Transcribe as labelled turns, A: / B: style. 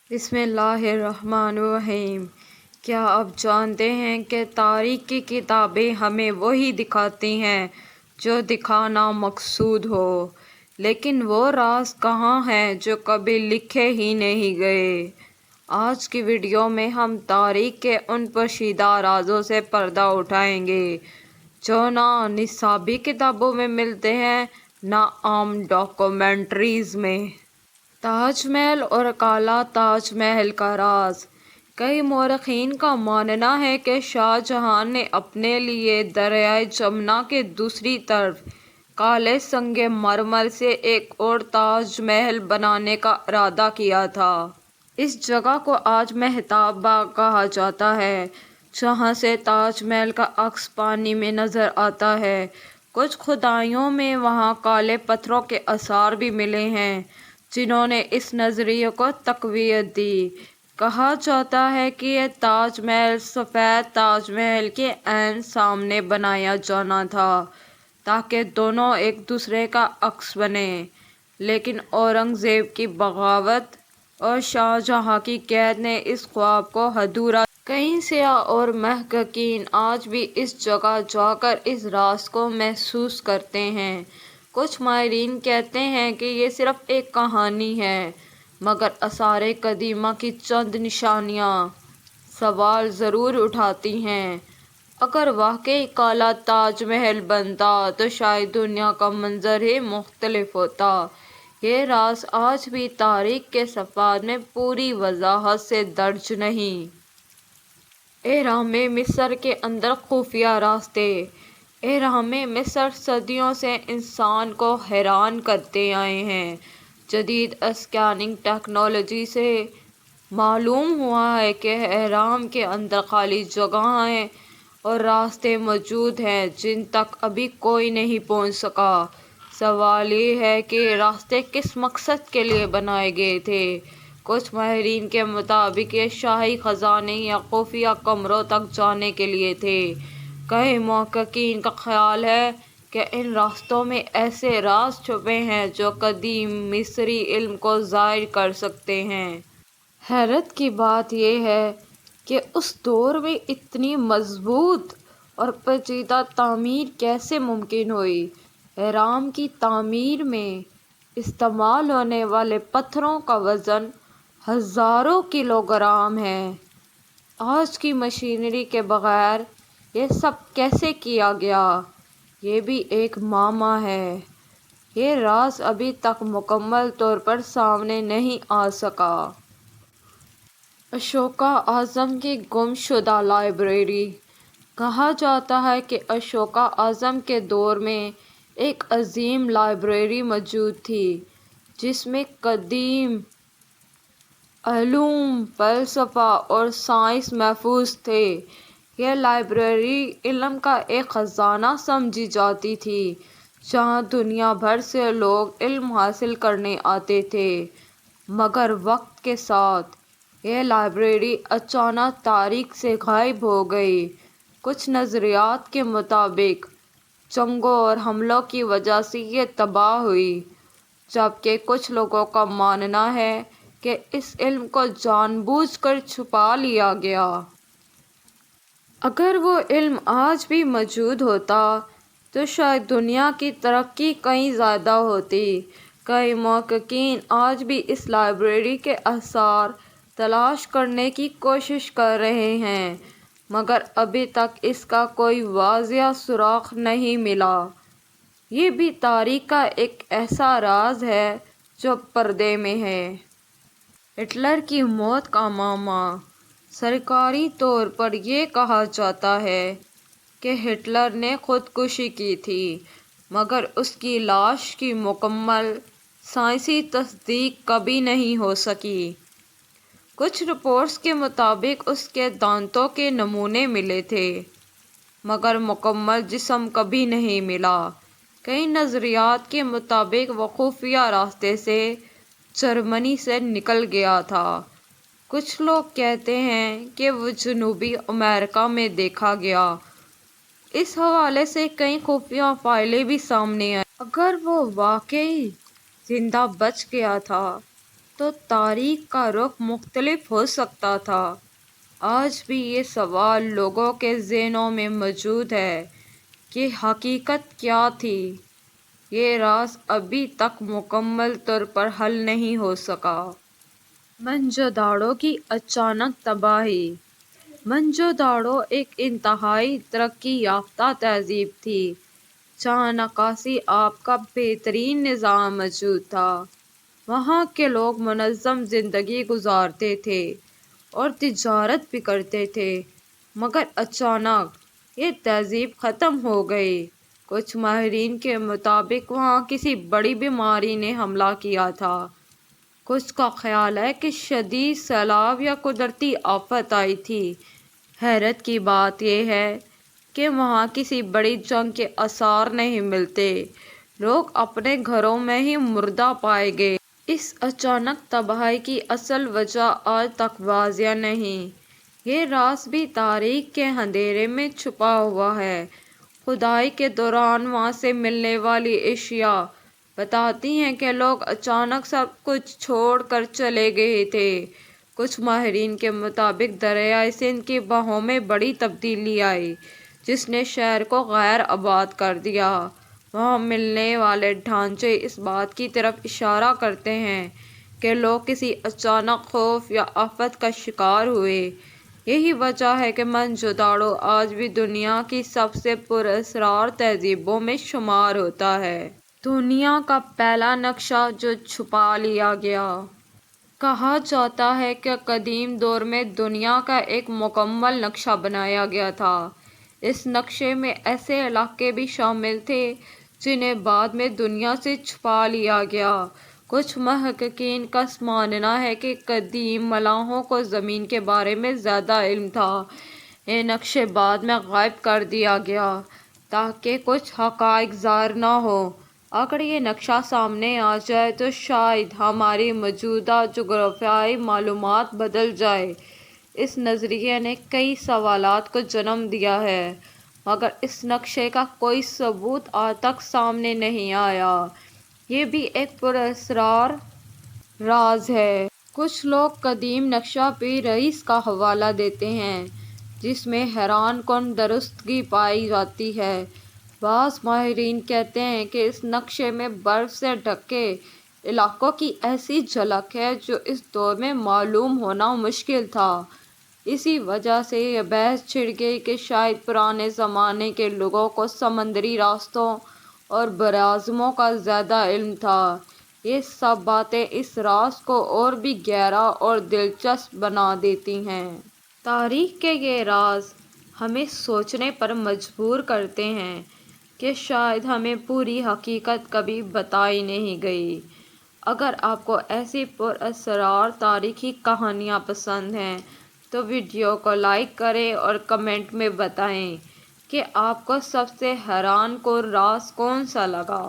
A: بسم اللہ الرحمن الرحیم۔ کیا آپ جانتے ہیں کہ تاریخ کی کتابیں ہمیں وہی دکھاتی ہیں جو دکھانا مقصود ہو، لیکن وہ راز کہاں ہیں جو کبھی لکھے ہی نہیں گئے؟ آج کی ویڈیو میں ہم تاریخ کے ان پوشیدہ رازوں سے پردہ اٹھائیں گے جو نہ نصابی کتابوں میں ملتے ہیں نہ عام ڈاکومنٹریز میں۔ تاج محل اور کالا تاج محل کا راز۔ کئی مورخین کا ماننا ہے کہ شاہ جہاں نے اپنے لیے دریائے جمنا کے دوسری طرف کالے سنگ مرمر سے ایک اور تاج محل بنانے کا ارادہ کیا تھا۔ اس جگہ کو آج مہتاب باغ کہا جاتا ہے، جہاں سے تاج محل کا عکس پانی میں نظر آتا ہے۔ کچھ کھدائیوں میں وہاں کالے پتھروں کے آثار بھی ملے ہیں جنہوں نے اس نظریے کو تقویت دی۔ کہا جاتا ہے کہ یہ تاج محل سفید تاج محل کے عین سامنے بنایا جانا تھا تاکہ دونوں ایک دوسرے کا عکس بنیں، لیکن اورنگزیب کی بغاوت اور شاہ جہاں کی قید نے اس خواب کو ادھورا۔ کئی سیاح اور محققین آج بھی اس جگہ جا کر اس راز کو محسوس کرتے ہیں۔ کچھ ماہرین کہتے ہیں کہ یہ صرف ایک کہانی ہے، مگر آثار قدیمہ کی چند نشانیاں سوال ضرور اٹھاتی ہیں۔ اگر واقعی کالا تاج محل بنتا تو شاید دنیا کا منظر ہی مختلف ہوتا۔ یہ راز آج بھی تاریخ کے صفحات میں پوری وضاحت سے درج نہیں۔ اہرام مصر کے اندر خفیہ راستے۔ اہرام مصر صدیوں سے انسان کو حیران کرتے آئے ہیں۔ جدید اسکیننگ ٹیکنالوجی سے معلوم ہوا ہے کہ اہرام کے اندر خالی جگہیں اور راستے موجود ہیں جن تک ابھی کوئی نہیں پہنچ سکا۔ سوال یہ ہے کہ راستے کس مقصد کے لیے بنائے گئے تھے؟ کچھ ماہرین کے مطابق یہ شاہی خزانے یا خفیہ کمروں تک جانے کے لیے تھے۔ کئی محققین کا خیال ہے کہ ان راستوں میں ایسے راز چھپے ہیں جو قدیم مصری علم کو ظاہر کر سکتے ہیں۔ حیرت کی بات یہ ہے کہ اس دور میں اتنی مضبوط اور پیچیدہ تعمیر کیسے ممکن ہوئی۔ اہرام کی تعمیر میں استعمال ہونے والے پتھروں کا وزن ہزاروں کلو گرام ہے۔ آج کی مشینری کے بغیر یہ سب کیسے کیا گیا، یہ بھی ایک معمہ ہے۔ یہ راز ابھی تک مکمل طور پر سامنے نہیں آ سکا۔ اشوکا اعظم کی گم شدہ لائبریری۔ کہا جاتا ہے کہ اشوکا اعظم کے دور میں ایک عظیم لائبریری موجود تھی جس میں قدیم علوم، فلسفہ اور سائنس محفوظ تھے۔ یہ لائبریری علم کا ایک خزانہ سمجھی جاتی تھی جہاں دنیا بھر سے لوگ علم حاصل کرنے آتے تھے، مگر وقت کے ساتھ یہ لائبریری اچانک تاریخ سے غائب ہو گئی۔ کچھ نظریات کے مطابق جنگوں اور حملوں کی وجہ سے یہ تباہ ہوئی، جبکہ کچھ لوگوں کا ماننا ہے کہ اس علم کو جان بوجھ کر چھپا لیا گیا۔ اگر وہ علم آج بھی موجود ہوتا تو شاید دنیا کی ترقی کہیں زیادہ ہوتی۔ کئی محققین آج بھی اس لائبریری کے آثار تلاش کرنے کی کوشش کر رہے ہیں، مگر ابھی تک اس کا کوئی واضح سراغ نہیں ملا۔ یہ بھی تاریخ کا ایک ایسا راز ہے جو پردے میں ہے۔ ہٹلر کی موت کا معمہ۔ سرکاری طور پر یہ کہا جاتا ہے کہ ہٹلر نے خودکشی کی تھی، مگر اس کی لاش کی مکمل سائنسی تصدیق کبھی نہیں ہو سکی۔ کچھ رپورٹس کے مطابق اس کے دانتوں کے نمونے ملے تھے، مگر مکمل جسم کبھی نہیں ملا۔ کئی نظریات کے مطابق وہ خفیہ راستے سے جرمنی سے نکل گیا تھا۔ کچھ لوگ کہتے ہیں کہ وہ جنوبی امریکہ میں دیکھا گیا۔ اس حوالے سے کئی خفیہ فائلیں بھی سامنے آئیں۔ اگر وہ واقعی زندہ بچ گیا تھا تو تاریخ کا رخ مختلف ہو سکتا تھا۔ آج بھی یہ سوال لوگوں کے ذہنوں میں موجود ہے کہ حقیقت کیا تھی۔ یہ راز ابھی تک مکمل طور پر حل نہیں ہو سکا۔ موہنجودڑو کی اچانک تباہی۔ موہنجودڑو ایک انتہائی ترقی یافتہ تہذیب تھی جہاں نکاسی آب کا بہترین نظام موجود تھا۔ وہاں کے لوگ منظم زندگی گزارتے تھے اور تجارت بھی کرتے تھے، مگر اچانک یہ تہذیب ختم ہو گئی۔ کچھ ماہرین کے مطابق وہاں کسی بڑی بیماری نے حملہ کیا تھا۔ کچھ کا خیال ہے کہ شدید سیلاب یا قدرتی آفت آئی تھی۔ حیرت کی بات یہ ہے کہ وہاں کسی بڑی جنگ کے آثار نہیں ملتے۔ لوگ اپنے گھروں میں ہی مردہ پائے گئے۔ اس اچانک تباہی کی اصل وجہ آج تک واضح نہیں۔ یہ راز بھی تاریخ کے اندھیرے میں چھپا ہوا ہے۔ کھدائی کے دوران وہاں سے ملنے والی اشیاء بتاتی ہیں کہ لوگ اچانک سب کچھ چھوڑ کر چلے گئے تھے۔ کچھ ماہرین کے مطابق دریائے سندھ کی بہوں میں بڑی تبدیلی آئی جس نے شہر کو غیر آباد کر دیا۔ وہاں ملنے والے ڈھانچے اس بات کی طرف اشارہ کرتے ہیں کہ لوگ کسی اچانک خوف یا آفت کا شکار ہوئے۔ یہی وجہ ہے کہ موہنجودڑو آج بھی دنیا کی سب سے پراسرار تہذیبوں میں شمار ہوتا ہے۔ دنیا کا پہلا نقشہ جو چھپا لیا گیا۔ کہا جاتا ہے کہ قدیم دور میں دنیا کا ایک مکمل نقشہ بنایا گیا تھا۔ اس نقشے میں ایسے علاقے بھی شامل تھے جنہیں بعد میں دنیا سے چھپا لیا گیا۔ کچھ محققین کا ماننا ہے کہ قدیم ملاحوں کو زمین کے بارے میں زیادہ علم تھا۔ یہ نقشے بعد میں غائب کر دیا گیا تاکہ کچھ حقائق ظاہر نہ ہوں۔ اگر یہ نقشہ سامنے آ جائے تو شاید ہماری موجودہ جغرافیائی معلومات بدل جائیں۔ اس نظریے نے کئی سوالات کو جنم دیا ہے، مگر اس نقشے کا کوئی ثبوت آج تک سامنے نہیں آیا۔ یہ بھی ایک پراسرار راز ہے۔ کچھ لوگ قدیم نقشہ پیر رئیس کا حوالہ دیتے ہیں جس میں حیران کن درستگی پائی جاتی ہے۔ بعض ماہرین کہتے ہیں کہ اس نقشے میں برف سے ڈھکے علاقوں کی ایسی جھلک ہے جو اس دور میں معلوم ہونا مشکل تھا۔ اسی وجہ سے یہ بحث چھڑ گئی کہ شاید پرانے زمانے کے لوگوں کو سمندری راستوں اور براعظموں کا زیادہ علم تھا۔ یہ سب باتیں اس راز کو اور بھی گہرا اور دلچسپ بنا دیتی ہیں۔ تاریخ کے یہ راز ہمیں سوچنے پر مجبور کرتے ہیں کہ شاید ہمیں پوری حقیقت کبھی بتائی نہیں گئی۔ اگر آپ کو ایسی پراسرار تاریخی کہانیاں پسند ہیں تو ویڈیو کو لائک کریں اور کمنٹ میں بتائیں کہ آپ کو سب سے حیران کن راز کون سا لگا۔